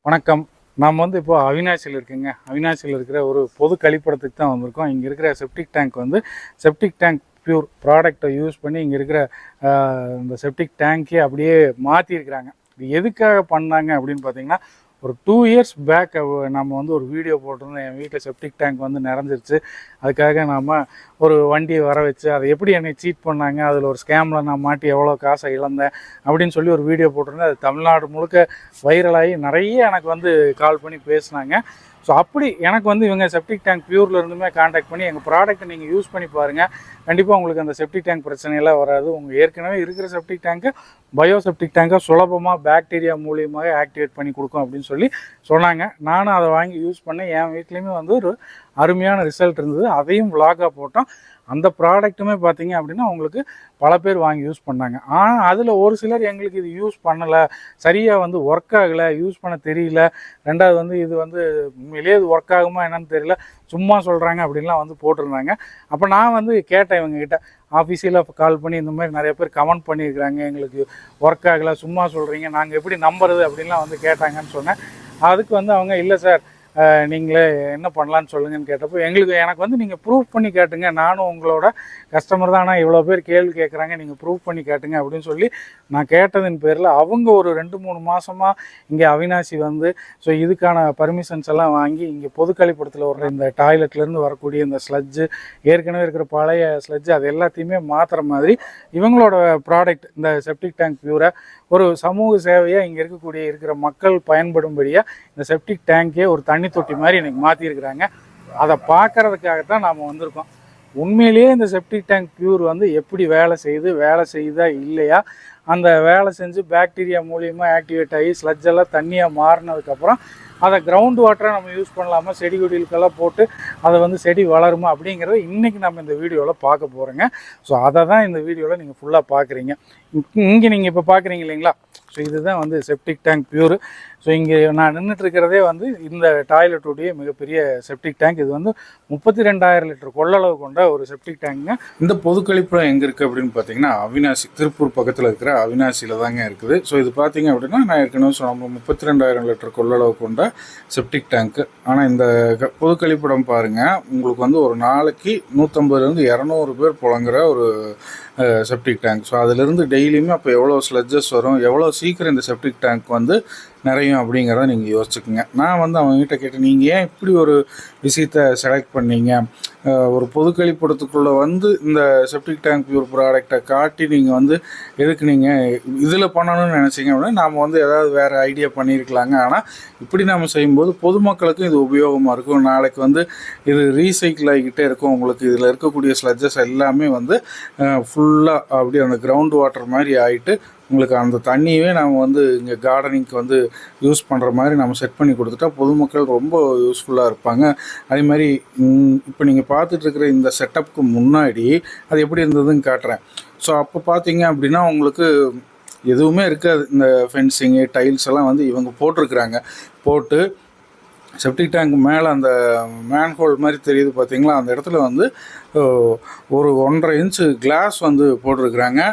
வணக்கம். நாம் இப்போ அவினாசியில் இருக்குங்க. அவினாசியில் இருக்கிற ஒரு பொது கழிப்பிடத்துக்கு தான் வந்திருக்கோம். இங்கே இருக்கிற septic tank septic tank pure ப்ராடக்டை யூஸ் பண்ணி இங்கே இருக்கிற இந்த செப்டிக் டேங்க்கே அப்படியே மாற்றிருக்கிறாங்க. இது எதுக்காக பண்ணாங்க அப்படின்னு பார்த்தீங்கன்னா, ஒரு 2 இயர்ஸ் பேக் நம்ம ஒரு வீடியோ போட்டிருந்தோம். என் வீட்டில் செப்டிக் டேங்க் நிறைஞ்சிருச்சு. அதுக்காக நாம் ஒரு வண்டியை வர வச்சு அதை எப்படி என்னை சீட் பண்ணாங்க, அதில் ஒரு ஸ்கேமில் நான் மாட்டி எவ்வளோ காசை இழந்தேன் அப்படின்னு சொல்லி ஒரு வீடியோ போட்டிருந்தேன். அது தமிழ்நாடு முழுக்க வைரலாகி நிறைய எனக்கு கால் பண்ணி பேசினாங்க. ஸோ அப்படி எனக்கு இவங்க செப்டிக் டேங்க் பியூரில் இருந்துமே காண்டாக்ட் பண்ணி எங்கள் ப்ராடக்ட்டை நீங்கள் யூஸ் பண்ணி பாருங்கள், கண்டிப்பாக உங்களுக்கு அந்த செப்டிக் டேங்க் பிரச்சனையெல்லாம் வராது. உங்கள் ஏற்கனவே இருக்கிற செப்டிக் டேங்க்கை பயோ செப்டிக் டேங்கை சுலபமாக பாக்டீரியா மூலியமாக ஆக்டிவேட் பண்ணி கொடுக்கும் அப்படின்னு சொல்லி சொன்னாங்க. நானும் அதை வாங்கி யூஸ் பண்ணேன். என் வீட்லேயுமே ஒரு அருமையான ரிசல்ட் இருந்தது. அதையும் விலாகாக போட்டோம். அந்த ப்ராடக்ட்டுமே பார்த்தீங்க அப்படின்னா உங்களுக்கு பல பேர் வாங்கி யூஸ் பண்ணாங்க. ஆனால் அதில் ஒரு சிலர் எங்களுக்கு இது யூஸ் பண்ணலை, சரியாக ஒர்க் ஆகலை, யூஸ் பண்ண தெரியல, ரெண்டாவது இது உண்மையிலேயே இது ஒர்க் ஆகுமா என்னன்னு தெரியல, சும்மா சொல்கிறாங்க அப்படின்லாம் போட்டிருந்தாங்க. அப்போ நான் கேட்டேன் இவங்ககிட்ட, ஆஃபீஸில் கால் பண்ணி இந்த மாதிரி நிறைய பேர் கமெண்ட் பண்ணியிருக்கிறாங்க, எங்களுக்கு ஒர்க் ஆகலை, சும்மா சொல்கிறீங்க, நாங்கள் எப்படி நம்புறது அப்படின்லாம் கேட்டாங்கன்னு சொன்னேன். அதுக்கு அவங்க இல்லை சார், நீங்களே என்ன பண்ணலான்னு சொல்லுங்கன்னு கேட்டப்போ எனக்கு நீங்கள் ப்ரூவ் பண்ணி காட்டுங்க, நானும் உங்களோட கஸ்டமர் தான், ஆனால் இவ்வளோ பேர் கேள்வி கேட்குறாங்க, நீங்கள் ப்ரூவ் பண்ணி காட்டுங்க அப்படின்னு சொல்லி நான் கேட்டதின் பேரில் அவங்க ஒரு 2-3 மாதமாக இங்கே அவினாசி ஸோ இதுக்கான பர்மிஷன்ஸ் எல்லாம் வாங்கி இங்கே பொது கழிப்பிடத்தில் வர்ற இந்த டாய்லெட்லேருந்து வரக்கூடிய இந்த ஸ்லட்ஜு, ஏற்கனவே இருக்கிற பழைய ஸ்லட்ஜு, அது எல்லாத்தையுமே மாற்றுற மாதிரி இவங்களோட ப்ராடக்ட் இந்த செப்டிக் டேங்க் பியூரை ஒரு சமூக சேவையாக இங்கே இருக்கிற மக்கள் பயன்படும்படியாக இந்த செப்டிக் டேங்கே ஒரு தண்ணி தொட்டி மாதிரி இன்றைக்கி மாற்றிருக்கிறாங்க. அதை பார்க்குறதுக்காகத்தான் நாம் வந்திருக்கோம். உண்மையிலேயே இந்த செப்டிக் டேங்க் பியூர் எப்படி வேலை செய்யுதா இல்லையா, அந்த வேலை செஞ்சு பாக்டீரியா மூலியமாக ஆக்டிவேட் ஆகி ஸ்லட்ஜெல்லாம் தண்ணியாக மாறினதுக்கப்புறம் அதை கிரவுண்ட் வாட்டரை நம்ம யூஸ் பண்ணலாமா, செடி கொடிகளுக்கெல்லாம் போட்டு அதை செடி வளருமா அப்படிங்கிறத இன்றைக்கி நம்ம இந்த வீடியோவில் பார்க்க போகிறோங்க. ஸோ அதை தான் இந்த வீடியோவில் நீங்கள் ஃபுல்லாக பார்க்குறீங்க. இங்கே நீங்கள் இப்போ பார்க்குறீங்க இல்லைங்களா, ஸோ இதுதான் செப்டிக் டேங்க் பியூர். ஸோ இங்கே நான் நின்றுட்டுருக்கிறதே இந்த டாய்லெட்டுடைய மிகப்பெரிய செப்டிக் டேங்க். இது 32,000 லிட்டர் கொள்ளளவு கொண்ட ஒரு செப்டிக் டேங்குங்க. இந்த பொது கழிப்பிடம் எங்கே இருக்குது அப்படின்னு பார்த்தீங்கன்னா, அவினாசி, திருப்பூர் பக்கத்தில் இருக்கிற அவினாசியில் தாங்க இருக்குது. ஸோ இது பார்த்தீங்க அப்படின்னா, நான் ஏற்கனவே சொன்ன 32,000 லிட்டர் கொள்ளளவு கொண்ட செப்டிக் டேங்க்கு. ஆனால் இந்த பொது கழிப்பிடம் பாருங்கள், உங்களுக்கு ஒரு நாளைக்கு 150-200 பேர் புழங்குற ஒரு செப்டிக் டேங்க். ஸோ அதிலிருந்து டெய்லியுமே அப்போ எவ்வளோ ஸ்லட்ஜஸ் வரும், எவ்வளோ சீக்கிரம் இந்த செப்டிக் டேங்க் நிறையும் அப்படிங்கிறத நீங்கள் யோசிச்சுக்குங்க. நான் அவங்ககிட்ட கேட்டேன், நீங்கள் ஏன் இப்படி ஒரு விஷயத்தை செலக்ட் பண்ணீங்க, ஒரு பொது கழிப்பிடத்துக்குள்ளே இந்த செப்டிக் டேங்க் பியூர் ப்ராடக்டை காட்டி நீங்கள் எதுக்கு நீங்கள் இதில் பண்ணணும்னு நினச்சிங்க அப்படின்னா, நாம் ஏதாவது வேறு ஐடியா பண்ணியிருக்கலாங்க. ஆனால் இப்படி நாம் செய்யும்போது பொதுமக்களுக்கும் இது உபயோகமாக இருக்கும். நாளைக்கு இது ரீசைக்கிள் ஆகிக்கிட்டே இருக்கும். உங்களுக்கு இதில் இருக்கக்கூடிய ஸ்லட்ஜஸ் எல்லாமே ஃபுல்லாக அப்படியே அந்த கிரவுண்ட் வாட்டர் மாதிரி ஆகிட்டு உங்களுக்கு அந்த தண்ணியவே நம்ம இங்கே கார்டனிங்க்கு யூஸ் பண்ணுற மாதிரி நம்ம செட் பண்ணி கொடுத்துட்டா பொதுமக்கள் ரொம்ப யூஸ்ஃபுல்லாக இருப்பாங்க. அதே மாதிரி இப்போ நீங்கள் பார்த்துட்ருக்கிற இந்த செட்டப்புக்கு முன்னாடி அது எப்படி இருந்ததுன்னு காட்டுறேன். ஸோ அப்போ பார்த்தீங்க அப்படின்னா உங்களுக்கு எதுவுமே இருக்காது. இந்த ஃபென்சிங்கு, டைல்ஸ் எல்லாம் இவங்க போட்டிருக்கிறாங்க. போட்டு செப்டிக் டேங்க் மேலே அந்த மேன்ஹோல் மாதிரி தெரியுது பார்த்தீங்களா, அந்த இடத்துல ஒரு 1.5 இன்ச்சு கிளாஸ் போட்டிருக்கிறாங்க.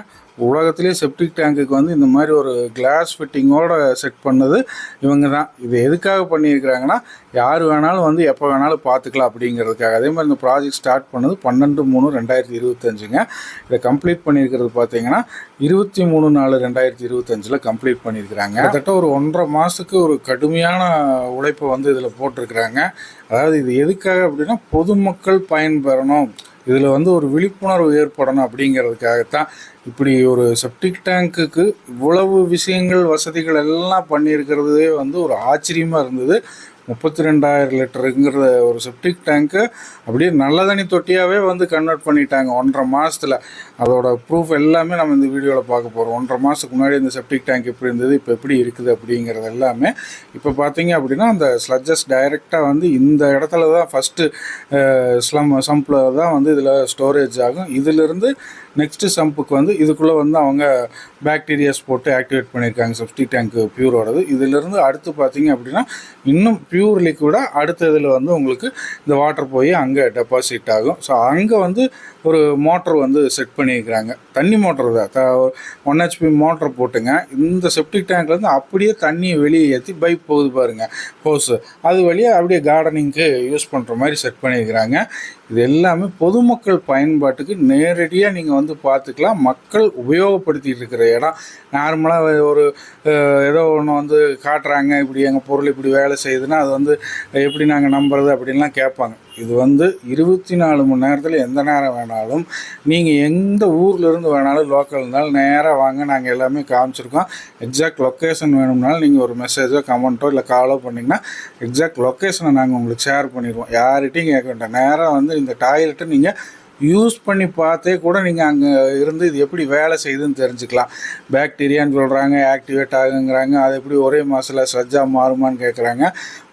உலகத்திலே செப்டிக் டேங்க்குக்கு இந்த மாதிரி ஒரு கிளாஸ் ஃபிட்டிங்கோடு செட் பண்ணது இவங்க தான். இது எதுக்காக பண்ணியிருக்கிறாங்கன்னா, யார் வேணாலும் எப்போ வேணாலும் பார்த்துக்கலாம் அப்படிங்கிறதுக்காக. அதே மாதிரி இந்த ப்ராஜெக்ட் ஸ்டார்ட் பண்ணது 12/3/2025ங்க. இதை கம்ப்ளீட் பண்ணியிருக்கிறது பார்த்தீங்கன்னா 23/4/2025 கம்ப்ளீட் பண்ணியிருக்கிறாங்க. கிட்டத்தட்ட ஒரு 1.5 மாதத்துக்கு ஒரு கடுமையான உழைப்பை இதில் போட்டிருக்கிறாங்க. அதாவது இது எதுக்காக அப்படின்னா, பொதுமக்கள் பயன்பெறணும், இதில் ஒரு விழிப்புணர்வு ஏற்படணும் அப்படிங்கிறதுக்காகத்தான் இப்படி ஒரு செப்டிக் டேங்க்குக்கு இவ்வளவு விஷயங்கள், வசதிகள் எல்லாம் பண்ணியிருக்கிறதே ஒரு ஆச்சரியமாக இருந்தது. 32,000 லிட்டருங்கிற ஒரு செப்டிக் டேங்க்கு அப்படியே நல்ல தண்ணி தொட்டியாகவே கன்வெர்ட் பண்ணிட்டாங்க 1.5 மாதத்தில். அதோட ப்ரூஃப் எல்லாமே நம்ம இந்த வீடியோவில் பார்க்க போகிறோம். 1.5 மாதத்துக்கு முன்னாடி இந்த செப்டிக் டேங்க் எப்படி இருந்தது, இப்போ எப்படி இருக்குது அப்படிங்கிறது எல்லாமே. இப்போ பார்த்தீங்க அப்படின்னா அந்த ஸ்லட்ஜஸ் டைரெக்டாக இந்த இடத்துல தான் ஃபஸ்ட்டு சம்பில் தான் இதில் ஸ்டோரேஜ் ஆகும். இதிலிருந்து நெக்ஸ்ட்டு சம்புக்கு இதுக்குள்ளே அவங்க பாக்டீரியாஸ் போட்டு ஆக்டிவேட் பண்ணியிருக்காங்க செப்டிக் டேங்க் பியூரோடது. இதிலிருந்து அடுத்து பார்த்தீங்க அப்படின்னா இன்னும் பியூர் லிக்விடாக அடுத்த இதில் உங்களுக்கு இந்த வாட்டர் போய் அங்கே டெபாசிட் ஆகும். ஸோ அங்கே ஒரு மோட்டர் செட் பண்ணியிருக்கிறாங்க. தண்ணி மோட்டர் தான் 1 HP மோட்டர் போட்டுங்க இந்த செப்டிக் டேங்க்லேருந்து அப்படியே தண்ணியை வெளியே ஏற்றி பைப் போகுது பாருங்கள் ஹோஸு, அது வழியாக அப்படியே கார்டனிங்க்கு யூஸ் பண்ணுற மாதிரி செட் பண்ணியிருக்கிறாங்க. இது எல்லாமே பொதுமக்கள் பயன்பாட்டுக்கு நேரடியாக நீங்கள் வந்து பார்த்துக்கலாம். மக்கள் உபயோகப்படுத்திகிட்டு இருக்கிற இடம். நார்மலாக ஒரு ஏதோ ஒன்று வந்து காட்டுறாங்க, இப்படி எங்கள் பொருள் இப்படி வேலை செய்யுதுன்னா அது வந்து எப்படி நாங்கள் நம்புறது அப்படின்லாம் கேட்பாங்க. இது வந்து 24 மணி நேரத்தில் எந்த நேரம் வேணாலும் நீங்கள் எந்த ஊர்லேருந்து வேணாலும் லோக்கல் இருந்தாலும் நேராக வாங்க, நாங்கள் எல்லாமே காமிச்சிருக்கோம். எக்ஸாக்ட் லொக்கேஷன் வேணும்னாலும் நீங்கள் ஒரு மெசேஜோ கமெண்ட்டோ இல்லை காலோ பண்ணிங்கன்னா எக்ஸாக்ட் லொக்கேஷனை நாங்கள் உங்களுக்கு ஷேர் பண்ணிடுவோம். யார்கிட்டையும் கேட்க வேண்டாம். நேராக வந்து இந்த டாய்லெட்டை நீங்கள் யூஸ் பண்ணி பார்த்தே கூட நீங்கள் அங்கே இருந்து இது எப்படி வேலை செய்யுதுன்னு தெரிஞ்சுக்கலாம். பாக்டீரியான்னு சொல்கிறாங்க, ஆக்டிவேட் ஆகுங்கிறாங்க. அது எப்படி ஒரே மாதத்தில் ஸ்லட்ஜாக மாறுமான்னு கேட்குறாங்க.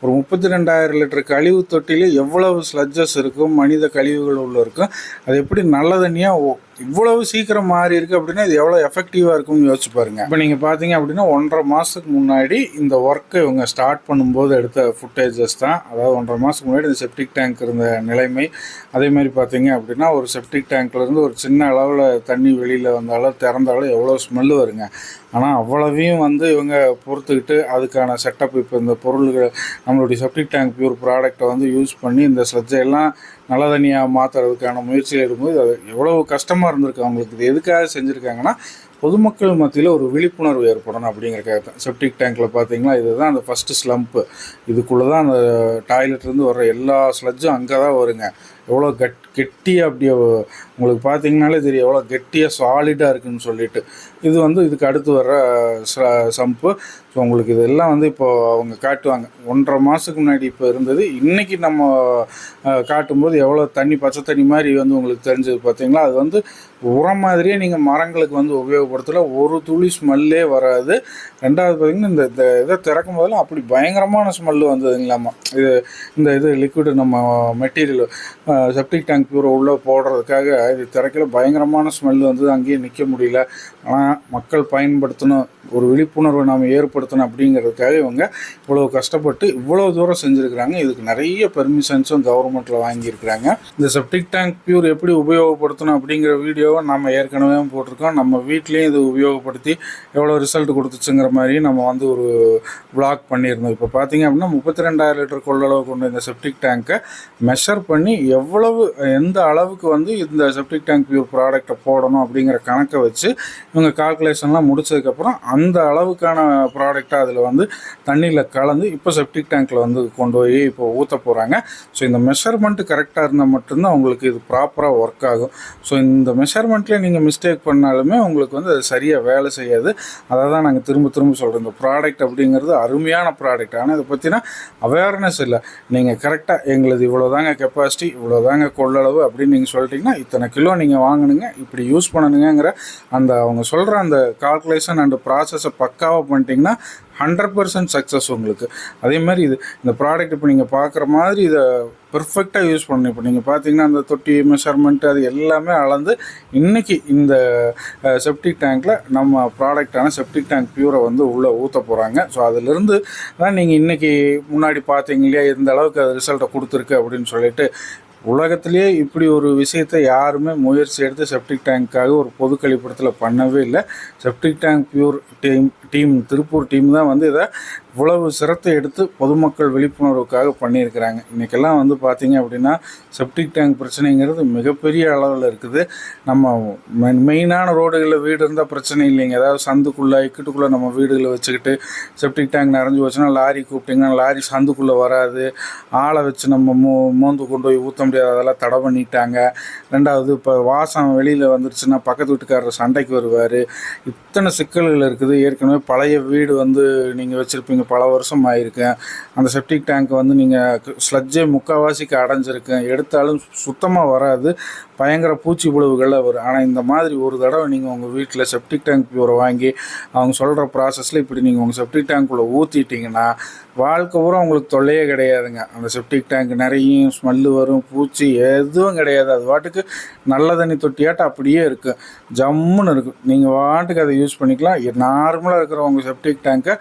ஒரு 32,000 லிட்டர் கழிவு தொட்டியில் எவ்வளவு ஸ்லட்ஜஸ் இருக்கும், மனித கழிவுகள் உள்ள இருக்கும். அது எப்படி நல்ல தண்ணியாக இவ்வளவு சீக்கிரம் மாறி இருக்குது அப்படின்னா இது எவ்வளோ எஃபெக்டிவாக இருக்கும்னு யோசிச்சு பாருங்கள். இப்போ நீங்கள் பார்த்தீங்க அப்படின்னா 1.5 மாதத்துக்கு முன்னாடி இந்த ஒர்க்கை இவங்க ஸ்டார்ட் பண்ணும்போது எடுத்த ஃபுட்டேஜஸ் தான். அதாவது 1.5 மாதத்துக்கு முன்னாடி இந்த செப்டிக் டேங்க் இருந்த நிலைமை. அதே மாதிரி பார்த்தீங்க அப்படின்னா ஒரு செப்டிக் டேங்க்லேருந்து ஒரு சின்ன அளவில் தண்ணி வெளியில் வந்தாலும் திறந்தாலும் எவ்வளோ ஸ்மெல்லு வருங்க. ஆனால் அவ்வளவையும் வந்து இவங்க பொறுத்துக்கிட்டு அதுக்கான செட்டப் இப்போ இந்த பொருள்கள் நம்மளுடைய செப்டிக் டேங்க் பியூர் ப்ராடக்டை வந்து யூஸ் பண்ணி இந்த ஸ்லட்ஜெல்லாம் நல்ல தண்ணியாக மாற்றுறதுக்கான முயற்சியில் இருக்கும்போது அது எவ்வளோ கஷ்டமாக இருந்திருக்கு அவங்களுக்கு. இது எதுக்காக செஞ்சுருக்காங்கன்னா பொதுமக்கள் மத்தியில் ஒரு விழிப்புணர்வு ஏற்படணும் அப்படிங்கிறக்காக தான். செப்டிக் டேங்க்கில் பார்த்தீங்கன்னா இதுதான் அந்த ஃபஸ்ட்டு ஸ்லம்ப்பு. இதுக்குள்ளே தான் அந்த டாய்லெட்லேருந்து வர்ற எல்லா ஸ்லட்ஜும் அங்கே தான் வருங்க. எவ்வளோ கெட்டியாக அப்படியே உங்களுக்கு பார்த்தீங்கனாலே தெரியும் எவ்வளோ கெட்டியாக சாலிடாக இருக்குதுன்னு சொல்லிட்டு. இது வந்து இதுக்கு அடுத்து வர்ற சம்பு. ஸோ உங்களுக்கு இதெல்லாம் வந்து இப்போது அவங்க காட்டுவாங்க. 1.5 மாதத்துக்கு முன்னாடி இப்போ இருந்தது, இன்றைக்கி நம்ம காட்டும்போது எவ்வளோ தண்ணி பச்சை தண்ணி மாதிரி வந்து உங்களுக்கு தெரிஞ்சது பார்த்தீங்களா. அது வந்து உரம் மாதிரியே நீங்கள் மரங்களுக்கு வந்து உபயோகப்படுத்தல, ஒரு துளி ஸ்மெல்லே வராது. ரெண்டாவது பார்த்திங்கன்னா இந்த இதை திறக்கும் போதெல்லாம் அப்படி பயங்கரமான ஸ்மெல்லு வந்ததுங்களாமா. இது லிக்விடு நம்ம மெட்டீரியல் செப்டிக் டேங்க் பியூரை உள்ளே போடுறதுக்காக இது திறக்கல பயங்கரமான ஸ்மெல்லு வந்தது. அங்கேயே நிற்க முடியல. ஆனால் மக்கள் பயன்படுத்தணும், ஒரு விழிப்புணர்வை நாம் ஏற்படுத்தணும் அப்படிங்கிறதுக்காக இவங்க இவ்வளோ கஷ்டப்பட்டு இவ்வளோ தூரம் செஞ்சுருக்கிறாங்க. இதுக்கு நிறைய பெர்மிஷன்ஸும் கவர்மெண்ட்டில் வாங்கியிருக்கிறாங்க. இந்த செப்டிக் டேங்க் பியூர் எப்படி உபயோகப்படுத்தணும் அப்படிங்கிற வீடியோவை நம்ம ஏற்கனவே போட்டிருக்கோம். நம்ம வீட்லேயும் இது உபயோகப்படுத்தி எவ்வளோ ரிசல்ட் கொடுத்துச்சுங்கிற மாதிரி நம்ம வந்து ஒரு விளாக் பண்ணியிருந்தோம். இப்போ பார்த்தீங்க அப்படின்னா 32,000 லிட்டர் கொள்ளளவு கொண்ட இந்த செப்டிக் டேங்க்கை மெஷர் பண்ணி எந்த அளவுக்கு வந்து இந்த செப்டிக் டேங்க் பியூர் ப்ராடக்டை போடணும் அப்படிங்கிற கணக்கை வச்சு இவங்க கால்குலேஷன்லாம் முடிச்சதுக்கப்புறம் அந்த அளவுக்கான ப்ராடக்டாக அதில் வந்து தண்ணியில் கலந்து இப்போ செப்டிக் டேங்க்கில் வந்து கொண்டு போய் இப்போ ஊற்ற போகிறாங்க. ஸோ இந்த மெஷர்மெண்ட்டு கரெக்டாக இருந்தால் மட்டும்தான் உங்களுக்கு இது ப்ராப்பராக ஒர்க் ஆகும். ஸோ இந்த மெஷர்மெண்ட்லேயே நீங்கள் மிஸ்டேக் பண்ணாலுமே உங்களுக்கு வந்து அது சரியாக வேலை செய்யாது. அதை தான் நாங்கள் திரும்ப சொல்கிறோம். இந்த ப்ராடக்ட் அப்படிங்கிறது அருமையான ப்ராடக்ட். ஆனால் இதை பற்றினா அவேர்னஸ் இல்லை. நீங்கள் கரெக்டாக எங்களது இவ்வளோ தாங்க கெப்பாசிட்டி, இவ்வளோ தாங்க கொள்ளளவு அப்படின்னு நீங்கள் சொல்லிட்டீங்கன்னா இத்தனை கிலோ நீங்கள் வாங்கணுங்க, இப்படி யூஸ் பண்ணணுங்கிற அந்த அவங்க சொல்கிற அந்த கால்குலேஷன் அண்ட் ப்ராசஸை பக்காவாக பண்ணிட்டீங்கன்னா 100% சக்ஸஸ் உங்களுக்கு. அதே மாதிரி இந்த ப்ராடக்ட் இப்போ நீங்கள் பார்க்குற மாதிரி இதை பெர்ஃபெக்டாக யூஸ் பண்ணணும். இப்போ நீங்கள் பார்த்தீங்கன்னா அந்த தொட்டி மெஷர்மெண்ட்டு அது எல்லாமே அளந்து இன்றைக்கி இந்த செப்டிக் டேங்க்கில் நம்ம ப்ராடக்டான செப்டிக் டேங்க் பியூரை வந்து உள்ளே ஊற்ற போகிறாங்க. ஸோ அதிலிருந்து தான் நீங்கள் இன்றைக்கி முன்னாடி பார்த்தீங்க இல்லையா எந்த அளவுக்கு அது ரிசல்ட்டை கொடுத்துருக்கு அப்படின்னு சொல்லிட்டு. உலகத்திலேயே இப்படி ஒரு விஷயத்தை யாருமே முயற்சி எடுத்து செப்டிக் டேங்க்காக ஒரு பொது கழிப்பிடத்தில் பண்ணவே இல்லை. Septic tank pure team Tiruppur team தான் வந்து இதை இவ்வளவு சிரத்தை எடுத்து பொதுமக்கள் விழிப்புணர்வுக்காக பண்ணியிருக்கிறாங்க. இன்றைக்கெல்லாம் வந்து பார்த்திங்க அப்படின்னா செப்டிக் டேங்க் பிரச்சனைங்கிறது மிகப்பெரிய அளவில் இருக்குது. நம்ம மெயினான ரோடுகளில் வீடு இருந்தால் பிரச்சனை இல்லைங்க. அதாவது சந்துக்குள்ளே இக்கட்டுக்குள்ளே நம்ம வீடுகளை வச்சுக்கிட்டு செப்டிக் டேங்க் நிறைஞ்சு வச்சுன்னா லாரி கூப்பிட்டிங்கன்னா லாரி சந்துக்குள்ளே வராது. ஆளை வச்சு நம்ம மோந்து கொண்டு போய் ஊற்ற முடியாது, அதெல்லாம் தடை பண்ணிட்டாங்க. ரெண்டாவது இப்போ வாசம் வெளியில் வந்துருச்சுன்னா பக்கத்து வீட்டுக்காரர் சண்டைக்கு வருவார். இத்தனை சிக்கல்கள் இருக்குது. ஏற்கனவே பழைய வீடு வந்து நீங்கள் வச்சுருப்பீங்க, பல வருஷம் ஆகிருக்கேன். அந்த செப்டிக் டேங்க்கை வந்து நீங்கள் ஸ்லட்ஜே முக்கால்வாசிக்கு அடைஞ்சிருக்கேன், எடுத்தாலும் சுத்தமாக வராது, பயங்கர பூச்சி புழுவுகளில் வரும். ஆனால் இந்த மாதிரி ஒரு தடவை நீங்கள் உங்கள் வீட்டில் செப்டிக் டேங்க் பியூரை வாங்கி அவங்க சொல்கிற ப்ராசஸில் இப்படி நீங்கள் உங்கள் செப்டிக் டேங்க்குள்ளே ஊற்றிட்டிங்கன்னா வாழ்க்கை பூரா உங்களுக்கு தொல்லையே கிடையாதுங்க. அந்த செப்டிக் டேங்க் நிறைய ஸ்மெல்லு வரும், பூச்சி எதுவும் கிடையாது. அது வாட்டுக்கு நல்ல தண்ணி தொட்டியாட்ட அப்படியே இருக்குது, ஜம்முன்னு இருக்கும். நீங்கள் வாட்டுக்கு அதை யூஸ் பண்ணிக்கலாம். நார்மலாக இருக்கிற உங்கள் செப்டிக் டேங்கை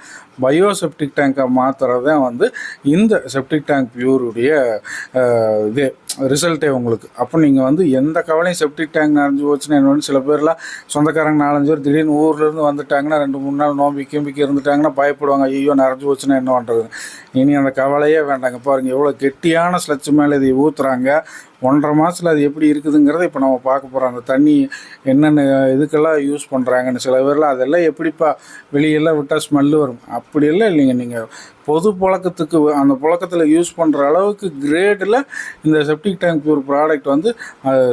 பயோ செப்டிக் டேங்காக மாற்றுறது தான் வந்து இந்த செப்டிக் டேங்க் பியூருடைய இது. ரிசல்ட்டே உங்களுக்கு. அப்போ நீங்கள் வந்து எந்த கவலையும் செப்டிக் டேங்க் நிறைஞ்சு போச்சுன்னா என்னென்னு சில பேர்லாம் சொந்தக்காரங்க 4-5 பேர் திடீர்னு ஊர்லேருந்து வந்துட்டாங்கன்னா 2-3 நாள் நோம்பிக்கி இருந்துட்டாங்கன்னா பயப்படுவாங்க, ஐயோ நிறைஞ்சு போச்சுன்னா என்ன பண்ணுறது. இனி அந்த கவலையே வேண்டாங்க. பாருங்கள் எவ்வளோ கெட்டியான ஸ்லட்ச் மேலே இதை ஊற்றுறாங்க. 1.5 மாதத்தில் அது எப்படி இருக்குதுங்கிறத இப்போ நம்ம பார்க்க போகிறோம். அந்த தண்ணி என்னென்ன இதுக்கெல்லாம் யூஸ் பண்ணுறாங்கன்னு. சில பேர்லாம் அதெல்லாம் எப்படிப்பா வெளியெல்லாம் விட்டால் ஸ்மெல்லு வரும், அப்படியெல்லாம் இல்லைங்க. நீங்கள் பொது புழக்கத்துக்கு அந்த புழக்கத்தில் யூஸ் பண்ணுற அளவுக்கு கிரேடில் இந்த செப்டிக் டேங்க் பியூர் ப்ராடக்ட் வந்து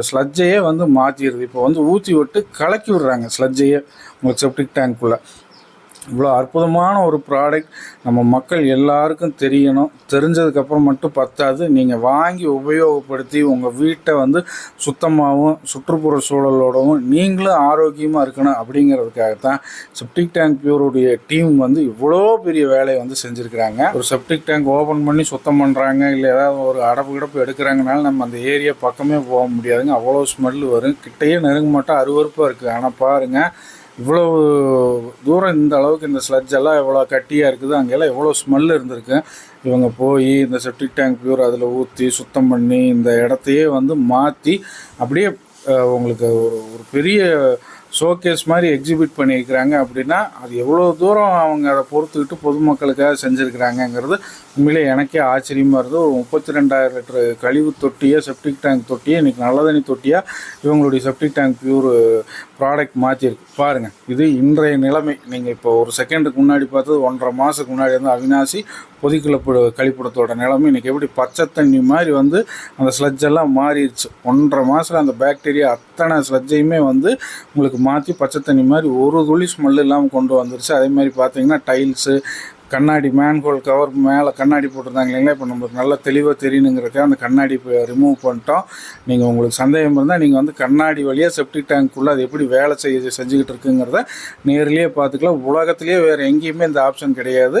ஸ்லட்ஜையே வந்து மாற்றிடுது. இப்போ வந்து ஊற்றி விட்டு கலக்கி விடுறாங்க ஸ்லட்ஜையே உங்களுக்கு செப்டிக் டேங்க்குள்ளே. இவ்வளோ அற்புதமான ஒரு ப்ராடக்ட் நம்ம மக்கள் எல்லாருக்கும் தெரியணும். தெரிஞ்சதுக்கப்புறம் மட்டும் பத்தாது, நீங்கள் வாங்கி உபயோகப்படுத்தி உங்கள் வீட்டை வந்து சுத்தமாகவும் சுற்றுப்புற சூழலோடவும் நீங்களும் ஆரோக்கியமாக இருக்கணும். அப்படிங்கிறதுக்காகத்தான் செப்டிக் டேங்க் பியூருடைய டீம் வந்து இவ்வளோ பெரிய வேலையை வந்து செஞ்சுருக்கிறாங்க. ஒரு செப்டிக் டேங்க் ஓப்பன் பண்ணி சுத்தம் பண்ணுறாங்க, இல்லை ஏதாவது ஒரு அடப்பு கிடப்பு எடுக்கிறாங்கனால நம்ம அந்த ஏரியா பக்கமே போக முடியாதுங்க. அவ்வளோ ஸ்மெல்லு வரும், கிட்டையே நெருங்க மாட்டோம், அருவருப்பாக இருக்குது. ஆனால் பாருங்கள் இவ்வளோ தூரம் இந்த அளவுக்கு இந்த ஸ்லட்ஜ் எல்லாம் எவ்வளோ கட்டியாக இருக்குது, அங்கெல்லாம் எவ்வளோ ஸ்மெல் இருந்திருக்கு. இவங்க போய் இந்த செப்டிக் டேங்க் பியூர் அதில் ஊற்றி சுத்தம் பண்ணி இந்த இடத்தையே வந்து மாற்றி அப்படியே உங்களுக்கு ஒரு பெரிய ஷோகேஸ் மாதிரி எக்ஸிபிட் பண்ணியிருக்கிறாங்க. அப்படின்னா அது எவ்வளோ தூரம் அவங்க அதை பொறுத்துக்கிட்டு பொதுமக்களுக்காக செஞ்சுருக்கிறாங்கங்கிறது உண்மையிலே எனக்கே ஆச்சரியமாக இருந்தது. ஒரு 32,000 லிட்டரு கழிவு தொட்டியை செப்டிக் டேங்க் தொட்டியை இன்றைக்கி நல்ல தண்ணி தொட்டியாக இவங்களுடைய செப்டிக் டேங்க் பியூர் ப்ராடக்ட் மாற்றிருக்கு. பாருங்கள், இது இன்றைய நிலைமை. நீங்கள் இப்போ ஒரு செகண்டுக்கு முன்னாடி பார்த்தது 1.5 மாதத்துக்கு முன்னாடி வந்து அவினாசி பொதுக்கழிப்பு கழிப்பிடத்தோட நிலைமை இன்றைக்கி எப்படி பச்சை தண்ணி மாதிரி வந்து அந்த ஸ்லட்ஜெல்லாம் மாறிடுச்சு. 1.5 மாதத்தில் அந்த பாக்டீரியா அத்தனை ஸ்லட்ஜையுமே வந்து உங்களுக்கு மாற்றி பச்சை தண்ணி மாதிரி ஒரு துளி ஸ்மெல் இல்லாமல் கொண்டு வந்துருச்சு. அதே மாதிரி பார்த்தீங்கன்னா டைல்ஸு, கண்ணாடி மேன்ஹோல் கவர் மேலே கண்ணாடி போட்டிருந்தாங்க இல்லைங்களா, இப்போ நம்மளுக்கு நல்லா தெளிவாக தெரியணுங்கிறதுக்காக அந்த கண்ணாடி இப்போ ரிமூவ் பண்ணிட்டோம். நீங்கள் உங்களுக்கு சந்தேகம் இருந்தால் நீங்கள் வந்து கண்ணாடி வழியாக செப்டிக் டேங்க்குள்ளே அது எப்படி வேலை செஞ்சுக்கிட்டு இருக்குங்கிறத நேரிலேயே பார்த்துக்கலாம். உலகத்திலேயே வேறு எங்கேயுமே இந்த ஆப்ஷன் கிடையாது.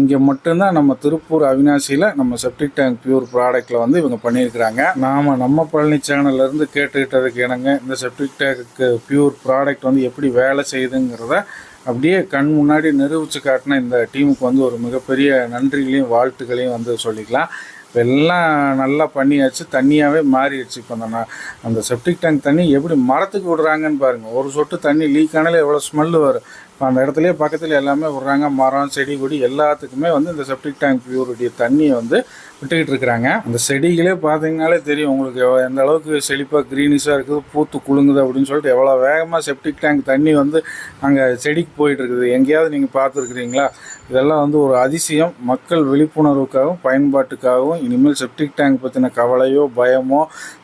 இங்கே மட்டும்தான் நம்ம திருப்பூர் அவினாசியில் நம்ம செப்டிக் டேங்க் பியூர் ப்ராடக்ட்டில் வந்து இவங்க பண்ணியிருக்கிறாங்க. நம்ம பழனி சேனல்லேருந்து கேட்டுக்கிட்டதுக்கு என்னங்க இந்த செப்டிக் டேங்க் பியூர் ப்ராடக்ட் வந்து எப்படி வேலை செய்யுதுங்கிறத அப்படியே கண் முன்னாடி நிரூபித்து காட்டின இந்த டீமுக்கு வந்து ஒரு மிகப்பெரிய நன்றிகளையும் வாழ்த்துக்களையும் வந்து சொல்லிக்கலாம். இப்போ எல்லாம் நல்லா பண்ணியாச்சு, தண்ணியாகவே மாறிடுச்சு. இப்போ அந்த செப்டிக் டேங்க் தண்ணி எப்படி மரத்துக்கு விடுறாங்கன்னு பாருங்கள். ஒரு சொட்டு தண்ணி லீக் ஆனாலே எவ்வளோ ஸ்மெல்லு வரும். இப்போ அந்த இடத்துலையே பக்கத்தில் எல்லாமே விட்றாங்க, மரம் செடி கொடி எல்லாத்துக்குமே வந்து இந்த செப்டிக் டேங்க் பியூருடைய தண்ணியை வந்து விட்டுக்கிட்டு இருக்கிறாங்க. அந்த செடிகளே பார்த்தீங்கனாலே தெரியும் உங்களுக்கு எந்த அளவுக்கு செழிப்பாக க்ரீனிஷாக இருக்குது, பூத்து குலுங்குது அப்படின்னு சொல்லிட்டு எவ்வளோ வேகமாக செப்டிக் டேங்க் தண்ணி வந்து அங்கே செடிக்கு போயிட்டு இருக்குது. எங்கேயாவது நீங்கள் பார்த்துருக்குறீங்களா? இதெல்லாம் வந்து ஒரு அதிசயம். மக்கள் விழிப்புணர்வுக்காகவும் பயன்பாட்டுக்காகவும் இனிமேல் செப்டிக் டேங்க் பற்றின கவலையோ பயமோ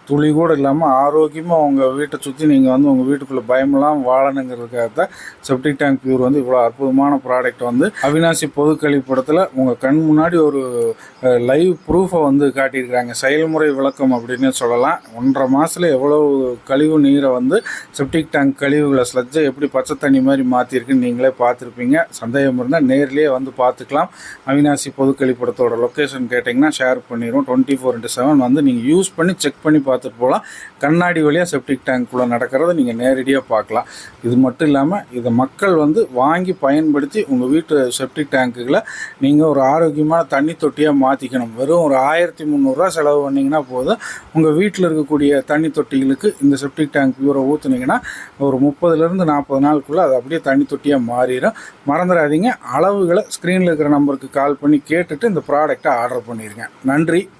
துளி கூட இல்லாமல் ஆரோக்கியமாக உங்கள் வீட்டை சுற்றி நீங்கள் வந்து உங்கள் வீட்டுக்குள்ளே பயமெல்லாம் வாழணுங்கிறதுக்காக தான் செப்டிக் டேங்க் பியூர் வந்து இவ்வளோ அற்புதமான ப்ராடக்ட் வந்து அவினாசி பொது கழிப்பிடத்தில் உங்கள் கண் முன்னாடி ஒரு லைவ் ப்ரூஃபை வந்து காட்டியிருக்கிறாங்க. செயல்முறை விளக்கம் அப்படின்னு சொல்லலாம். 1.5 மாதத்தில் எவ்வளோ கழிவு நீரை வந்து செப்டிக் டேங்க் கழிவுகளை ஸ்லட்ஜை எப்படி பச்சை தண்ணி மாதிரி மாற்றிருக்குன்னு நீங்களே பார்த்துருப்பீங்க. சந்தேகம் இருந்தால் நேர்லேயே வந்து பார்த்துக்கலாம். அவினாசி பொது கழிப்பிடத்தோட லொக்கேஷன் கேட்டிங்கன்னா ஷேர் பண்ணிடுவோம். 24/7 வந்து நீங்கள் யூஸ் பண்ணி செக் பண்ணி பார்த்துட்டு போகலாம். கண்ணாடி வழியாக செப்டிக் டேங்க்குள்ளே நடக்கிறத நீங்கள் நேரடியாக பார்க்கலாம். இது மட்டும் இல்லாமல் இதை மக்கள் வந்து வாங்கி பயன்படுத்தி உங்கள் வீட்டு செப்டிக் டேங்க்குகளை நீங்கள் ஒரு ஆரோக்கியமான தண்ணி தொட்டியாக மாற்றிக்கணும். வெறும் ஒரு 1300 செலவு பண்ணிங்கன்னா போதும். உங்கள் வீட்டில் இருக்கக்கூடிய தண்ணி தொட்டிகளுக்கு இந்த செப்டிக் டேங்க் பியூரை ஊற்றுனீங்கன்னா ஒரு 30 to 40 நாளுக்குள்ளே அது அப்படியே தண்ணி தொட்டியாக மாறிடும். மறந்துடாதீங்க, அளவுகளை ஸ்க்ரீனில் இருக்கிற நம்பருக்கு கால் பண்ணி கேட்டுட்டு இந்த ப்ராடக்டை ஆர்டர் பண்ணிடுங்க. நன்றி.